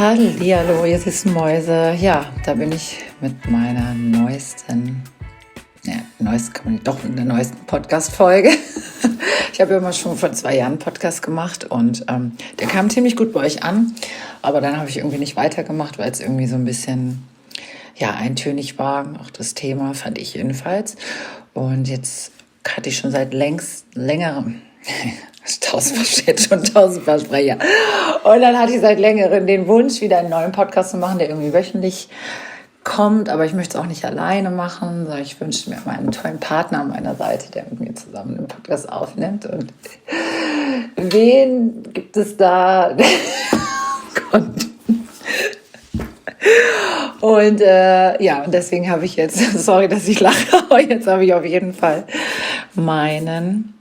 Hallihallo, jetzt ist Mäuse. Ja, da bin ich mit meiner neuesten Podcast-Folge. Ich habe ja immer schon vor 2 Jahren einen Podcast gemacht und der kam ziemlich gut bei euch an. Aber dann habe ich irgendwie nicht weitergemacht, weil es irgendwie so ein bisschen eintönig war. Auch das Thema fand ich jedenfalls. Und jetzt hatte ich schon seit längerem, tausendmal Sprecher. Und dann hatte ich seit längerem den Wunsch, wieder einen neuen Podcast zu machen, der irgendwie wöchentlich kommt. Aber ich möchte es auch nicht alleine machen, sondern ich wünsche mir mal einen tollen Partner an meiner Seite, der mit mir zusammen den Podcast aufnimmt. Und wen gibt es da? Und und deswegen habe ich jetzt, sorry, dass ich lache, aber jetzt habe ich auf jeden Fall meinen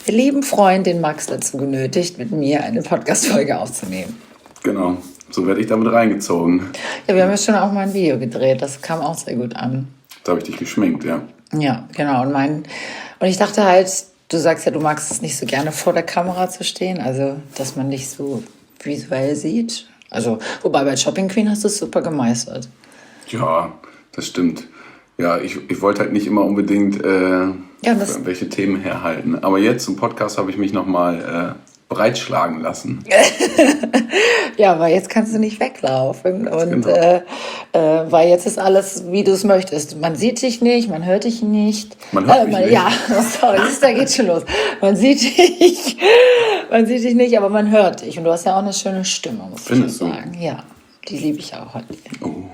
lieben Freund, den Max, dazu genötigt, mit mir eine Podcast-Folge aufzunehmen. Genau, so werde ich damit reingezogen. Ja, wir haben ja schon auch mal ein Video gedreht, das kam auch sehr gut an. Da habe ich dich geschminkt, ja. Ja, genau. Und ich dachte halt, du sagst ja, du magst es nicht so gerne vor der Kamera zu stehen, also dass man dich so visuell sieht. Also, wobei bei Shopping Queen hast du es super gemeistert. Ja, das stimmt. Ja, ich wollte halt nicht immer unbedingt welche Themen herhalten. Aber jetzt im Podcast habe ich mich nochmal breitschlagen lassen. Ja, aber jetzt kannst du nicht weglaufen. Und genau. Weil jetzt ist alles, wie du es möchtest. Man sieht dich nicht, man hört dich nicht. Man hört mich nicht. Ja, sorry, da geht's schon los. Man sieht dich nicht, aber man hört dich. Und du hast ja auch eine schöne Stimme, muss ich sagen. Ja, die liebe ich auch heute. Oh.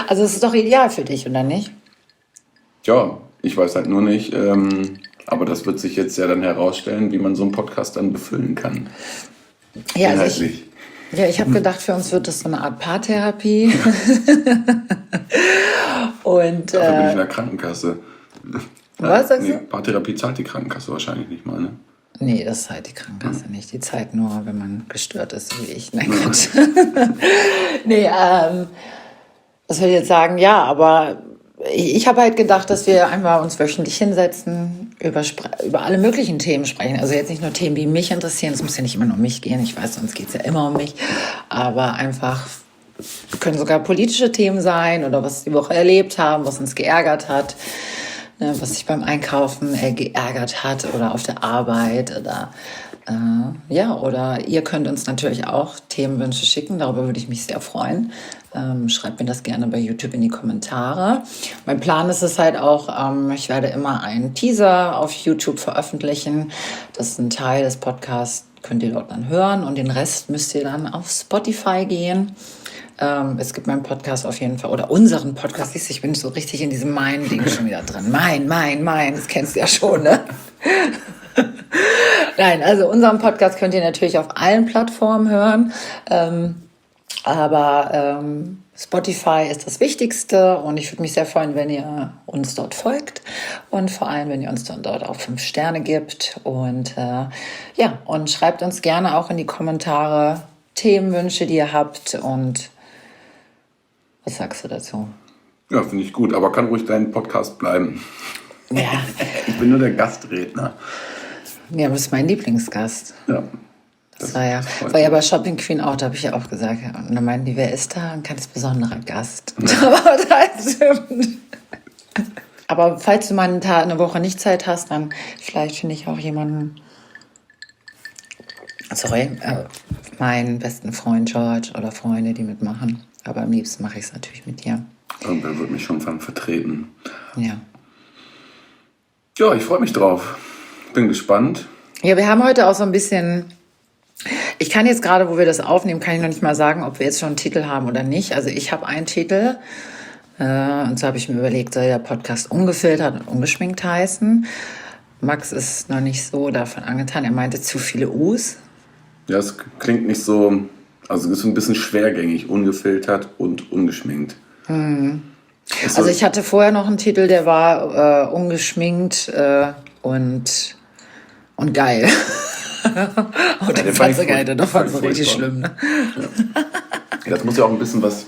Also es ist doch ideal für dich, oder nicht? Ja, ich weiß halt nur nicht, aber das wird sich jetzt ja dann herausstellen, wie man so einen Podcast dann befüllen kann. Ja, inhaltlich. Ich habe gedacht, für uns wird das so eine Art Paartherapie. Und, dafür bin ich in der Krankenkasse. Was sagst du? Paartherapie zahlt die Krankenkasse wahrscheinlich nicht mal, ne? Nee, das zahlt die Krankenkasse nicht. Die zahlt nur, wenn man gestört ist, so wie ich. Nein, Quatsch. Nee, was will ich jetzt sagen? Ja, aber ich habe halt gedacht, dass wir einmal uns wöchentlich hinsetzen, über alle möglichen Themen sprechen. Also jetzt nicht nur Themen, die mich interessieren. Es muss ja nicht immer nur um mich gehen. Ich weiß, sonst geht es ja immer um mich. Aber einfach können sogar politische Themen sein oder was die Woche erlebt haben, was uns geärgert hat, ne, was sich beim Einkaufen geärgert hat oder auf der Arbeit oder oder ihr könnt uns natürlich auch Themenwünsche schicken. Darüber würde ich mich sehr freuen. Schreibt mir das gerne bei YouTube in die Kommentare. Mein Plan ist es halt auch, ich werde immer einen Teaser auf YouTube veröffentlichen. Das ist ein Teil des Podcasts, könnt ihr dort dann hören. Und den Rest müsst ihr dann auf Spotify gehen. Es gibt meinen Podcast auf jeden Fall, oder unseren Podcast. Siehst du, ich bin so richtig in diesem Mein-Ding schon wieder drin. Mein, das kennst du ja schon, ne? Nein, also unseren Podcast könnt ihr natürlich auf allen Plattformen hören. Aber Spotify ist das Wichtigste und ich würde mich sehr freuen, wenn ihr uns dort folgt und vor allem, wenn ihr uns dann dort auch 5 Sterne gibt und und schreibt uns gerne auch in die Kommentare Themenwünsche, die ihr habt und was sagst du dazu? Ja, finde ich gut, aber kann ruhig dein Podcast bleiben. Ja. Ich bin nur der Gastredner. Ja, du bist mein Lieblingsgast. Ja. Das war ja bei Shopping Queen auch, da habe ich ja auch gesagt. Und dann meinten die, wer ist da? Ein ganz besonderer Gast. Aber das stimmt. Aber falls du mal eine Woche nicht Zeit hast, dann vielleicht finde ich auch jemanden, meinen besten Freund George oder Freunde, die mitmachen. Aber am liebsten mache ich es natürlich mit dir. Irgendwer wird mich schon vertreten. Ja. Ja, ich freue mich drauf. Bin gespannt. Ja, wir haben heute auch so ein bisschen... Ich kann jetzt gerade, wo wir das aufnehmen, kann ich noch nicht mal sagen, ob wir jetzt schon einen Titel haben oder nicht. Also ich habe einen Titel und so habe ich mir überlegt, soll der Podcast ungefiltert und ungeschminkt heißen. Max ist noch nicht so davon angetan. Er meinte zu viele U's. Ja, es klingt nicht so, also es ist ein bisschen schwergängig, ungefiltert und ungeschminkt. Also ich hatte vorher noch einen Titel, der war ungeschminkt und geil. Und den fand so geil, der fand so richtig schlimm. Ne? Ja, das muss ja auch ein bisschen was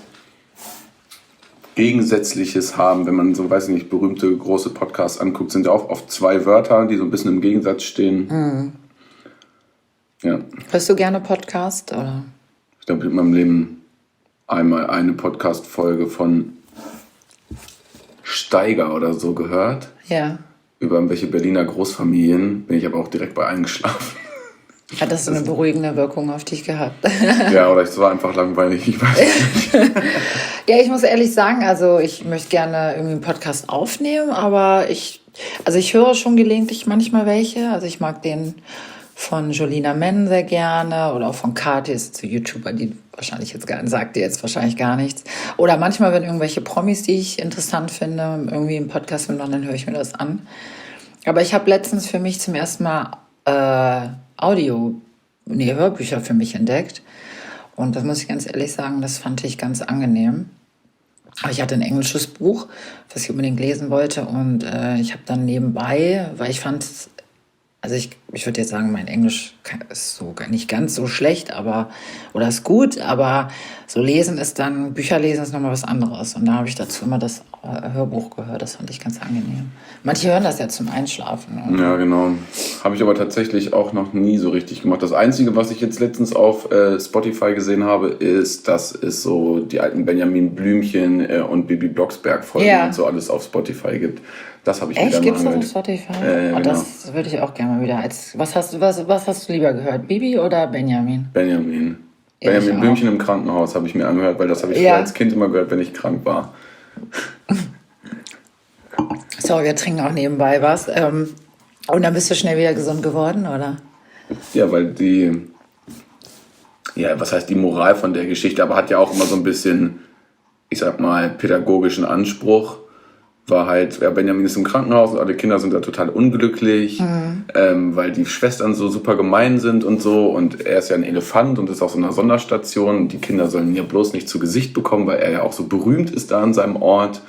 Gegensätzliches haben, wenn man so, weiß ich nicht, berühmte große Podcasts anguckt, sind ja auch oft 2 Wörter, die so ein bisschen im Gegensatz stehen. Ja. Hörst du gerne Podcast? Oder? Ich glaube, in meinem Leben einmal eine Podcast-Folge von Steiger oder so gehört. Ja. Über irgendwelche Berliner Großfamilien. Bin ich aber auch direkt bei eingeschlafen. Hat das so eine beruhigende Wirkung auf dich gehabt? Ja, oder es war einfach langweilig, ich weiß nicht. Ja, ich muss ehrlich sagen, also ich möchte gerne irgendwie einen Podcast aufnehmen, aber ich höre schon gelegentlich manchmal welche. Also ich mag den von Jolina Men sehr gerne oder auch von Kati, ist so YouTuber, die wahrscheinlich jetzt sagt dir jetzt wahrscheinlich gar nichts. Oder manchmal, wenn irgendwelche Promis, die ich interessant finde, irgendwie im Podcast sind, dann höre ich mir das an. Aber ich habe letztens für mich zum ersten Mal Hörbücher für mich entdeckt. Und das muss ich ganz ehrlich sagen, das fand ich ganz angenehm. Aber ich hatte ein englisches Buch, was ich unbedingt lesen wollte. Und ich habe dann nebenbei, weil ich fand, also ich würde jetzt sagen, mein Englisch ist so nicht ganz so schlecht, oder ist gut, aber so Bücher lesen ist nochmal was anderes. Und da habe ich dazu immer das Hörbuch gehört, das fand ich ganz angenehm. Manche hören das ja zum Einschlafen. Oder? Ja, genau. Habe ich aber tatsächlich auch noch nie so richtig gemacht. Das Einzige, was ich jetzt letztens auf Spotify gesehen habe, ist, dass es so die alten Benjamin Blümchen und Bibi Blocksberg-Folgen und so alles auf Spotify gibt. Das habe ich Echt? wieder mal Gibt's das gehört. auf Spotify? Genau. Das würde ich auch gerne mal wieder. Was hast du lieber gehört? Bibi oder Benjamin? Benjamin. Ja, Benjamin Blümchen im Krankenhaus habe ich mir angehört, weil das habe ich früher als Kind immer gehört, wenn ich krank war. Sorry, wir trinken auch nebenbei was. Und dann bist du schnell wieder gesund geworden, oder? Ja, weil was heißt die Moral von der Geschichte, aber hat ja auch immer so ein bisschen, ich sag mal, pädagogischen Anspruch. War halt, Benjamin ist im Krankenhaus und alle Kinder sind da total unglücklich, weil die Schwestern so super gemein sind und so. Und er ist ja ein Elefant und ist auf so einer Sonderstation. Und die Kinder sollen ihn ja bloß nicht zu Gesicht bekommen, weil er ja auch so berühmt ist da an seinem Ort.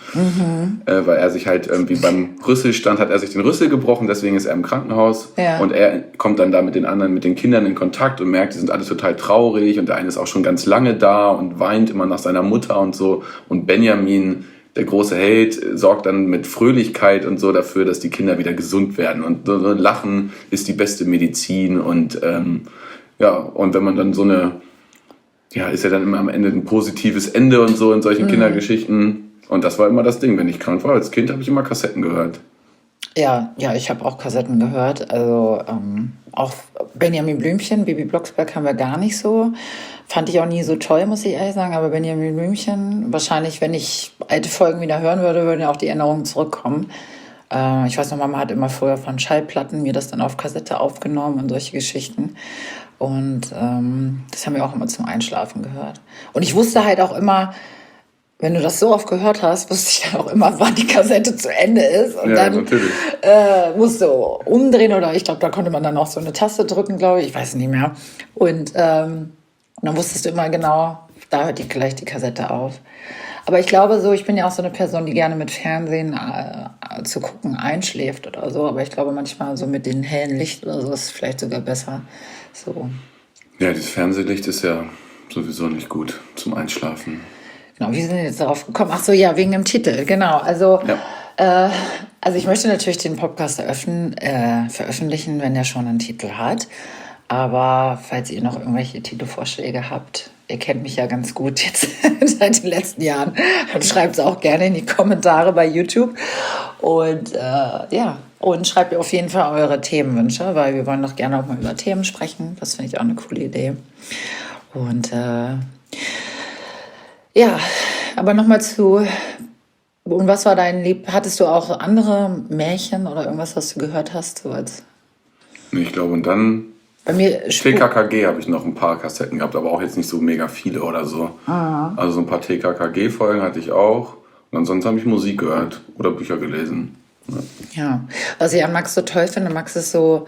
Weil er sich halt irgendwie beim Rüsselstand hat er sich den Rüssel gebrochen, deswegen ist er im Krankenhaus. Ja. Und er kommt dann da mit den Kindern in Kontakt und merkt, die sind alle total traurig. Und der eine ist auch schon ganz lange da und weint immer nach seiner Mutter und so. Und Benjamin, der große Held, sorgt dann mit Fröhlichkeit und so dafür, dass die Kinder wieder gesund werden. Und so Lachen ist die beste Medizin. Und und wenn man dann ist ja dann immer am Ende ein positives Ende und so in solchen Kindergeschichten. Und das war immer das Ding. Wenn ich krank war als Kind, habe ich immer Kassetten gehört. Ja, ich habe auch Kassetten gehört. Also auch Benjamin Blümchen, Bibi Blocksberg haben wir gar nicht so. Fand ich auch nie so toll, muss ich ehrlich sagen. Aber Benjamin Blümchen, wahrscheinlich, wenn ich alte Folgen wieder hören würde, würden ja auch die Erinnerungen zurückkommen. Ich weiß noch, Mama hat immer früher von Schallplatten mir das dann auf Kassette aufgenommen und solche Geschichten. Und das haben wir auch immer zum Einschlafen gehört. Und ich wusste halt auch immer, wenn du das so oft gehört hast, wusste ich dann auch immer, wann die Kassette zu Ende ist. Und dann musst du umdrehen oder ich glaube, da konnte man dann auch so eine Taste drücken, glaube ich. Ich weiß nicht mehr. Und dann wusstest du immer genau, da hört gleich die Kassette auf. Aber ich glaube so, ich bin ja auch so eine Person, die gerne mit Fernsehen zu gucken einschläft oder so. Aber ich glaube manchmal so mit dem hellen Licht oder so ist vielleicht sogar besser. So. Ja, das Fernsehlicht ist ja sowieso nicht gut zum Einschlafen. Genau, wie sind wir jetzt darauf gekommen? Ach so, ja, wegen dem Titel, genau. Also ich möchte natürlich den Podcast veröffentlichen, wenn er schon einen Titel hat. Aber falls ihr noch irgendwelche Titelvorschläge habt, ihr kennt mich ja ganz gut jetzt seit den letzten Jahren, dann schreibt es auch gerne in die Kommentare bei YouTube. Und und schreibt ihr auf jeden Fall eure Themenwünsche, weil wir wollen doch gerne auch mal über Themen sprechen. Das finde ich auch eine coole Idee. Und aber nochmal und was war hattest du auch andere Märchen oder irgendwas, was du gehört hast? So als ich glaube, und dann bei mir TKKG habe ich noch ein paar Kassetten gehabt, aber auch jetzt nicht so mega viele oder so. Also so ein paar TKKG-Folgen hatte ich auch. Und ansonsten habe ich Musik gehört oder Bücher gelesen. Ja, was ich an Max so toll finde, Max ist so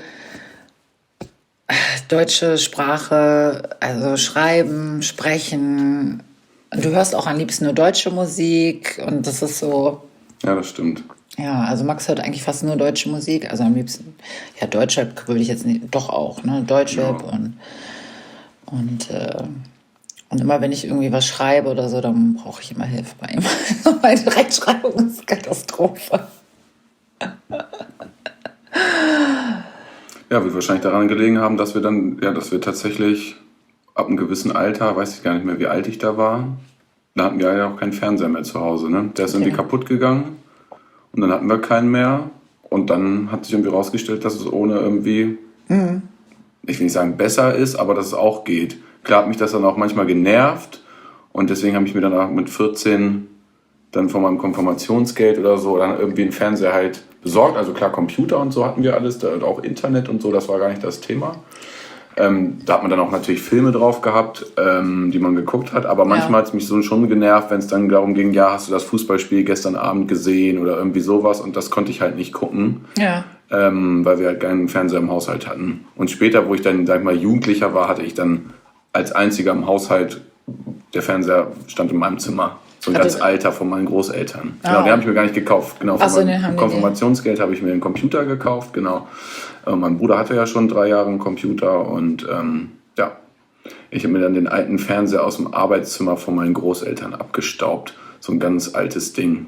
deutsche Sprache, also schreiben, sprechen. Du hörst auch am liebsten nur deutsche Musik und das ist so... Ja, das stimmt. Ja, also Max hört eigentlich fast nur deutsche Musik, also am liebsten, ja, Deutschrap würde ich jetzt nicht, doch auch, ne, Deutschrap und immer wenn ich irgendwie was schreibe oder so, dann brauche ich immer Hilfe bei ihm. Meine Rechtschreibung ist Katastrophe. Ja, wird wahrscheinlich daran gelegen haben, dass wir tatsächlich ab einem gewissen Alter, weiß ich gar nicht mehr, wie alt ich da war, da hatten wir ja auch keinen Fernseher mehr zu Hause. Ne? Der ist irgendwie kaputt gegangen und dann hatten wir keinen mehr. Und dann hat sich irgendwie rausgestellt, dass es ohne irgendwie, ich will nicht sagen besser ist, aber dass es auch geht. Klar hat mich das dann auch manchmal genervt und deswegen habe ich mir dann auch mit 14 dann von meinem Konfirmationsgeld oder so dann irgendwie einen Fernseher halt besorgt. Also klar, Computer und so hatten wir alles, da, auch Internet und so, das war gar nicht das Thema. Da hat man dann auch natürlich Filme drauf gehabt, die man geguckt hat, aber manchmal hat es mich so schon genervt, wenn es dann darum ging, ja, hast du das Fußballspiel gestern Abend gesehen oder irgendwie sowas und das konnte ich halt nicht gucken, weil wir halt keinen Fernseher im Haushalt hatten. Und später, wo ich dann, sag ich mal, Jugendlicher war, hatte ich dann als einziger im Haushalt, der Fernseher stand in meinem Zimmer. So ein ganz alter von meinen Großeltern. Genau, den habe ich mir gar nicht gekauft. Genau, von meinem Konfirmationsgeld habe ich mir einen Computer gekauft, genau. Mein Bruder hatte ja schon 3 Jahre einen Computer und ich habe mir dann den alten Fernseher aus dem Arbeitszimmer von meinen Großeltern abgestaubt. So ein ganz altes Ding.